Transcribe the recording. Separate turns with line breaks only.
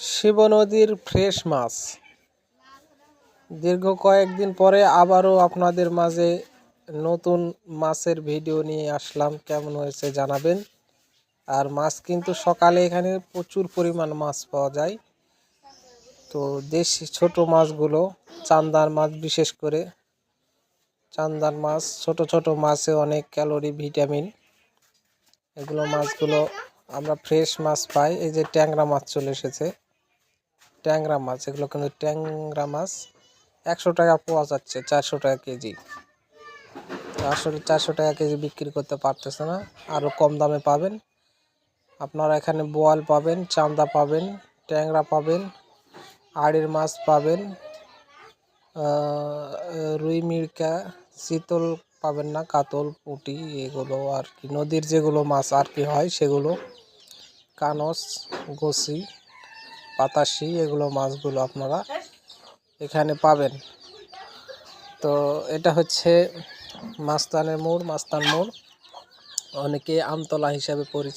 শিব নদীর ফ্রেশ মাছ। দীর্ঘ কয়েকদিন পরে আবারও আপনাদের মাঝে নতুন মাছের ভিডিও নিয়ে আসলাম। কেমন হয়েছে জানাবেন। আর মাছ কিন্তু সকালে এখানে প্রচুর পরিমাণ মাছ পাওয়া যায়। তো দেশি ছোট মাছগুলো, চান্দার মাছ, বিশেষ করে চান্দার মাছ, ছোট ছোট মাছে অনেক ক্যালোরি, ভিটামিন। এগুলো মাছগুলো আমরা ফ্রেশ মাছ পাই। এই যে ট্যাংরা মাছ চলে এসেছে, ট্যাংরা মাছ। এগুলো কিন্তু ট্যাংরা মাছ 100 টাকা পাওয়া যাচ্ছে, 400 টাকা কেজি। আসলে 400 টাকা কেজি বিক্রি করতে পারতেছে না, আরও কম দামে পাবেন আপনারা। এখানে বোয়াল পাবেন, চান্দা পাবেন, ট্যাংরা পাবেন, আড়ির মাছ পাবেন, রুই, মিরকা, চিতল পাবেন না, কাতল, পুঁটি, এগুলো আর কি নদীর যেগুলো মাছ আর কি হয় সেগুলো, কানস, গোসি, পাতাশি, এগুলো মাছগুলো আপনারা এখানে পাবেন। তো এটা হচ্ছে মাস্তান মোড়, অনেকে আমতলা হিসাবে পরিচিত।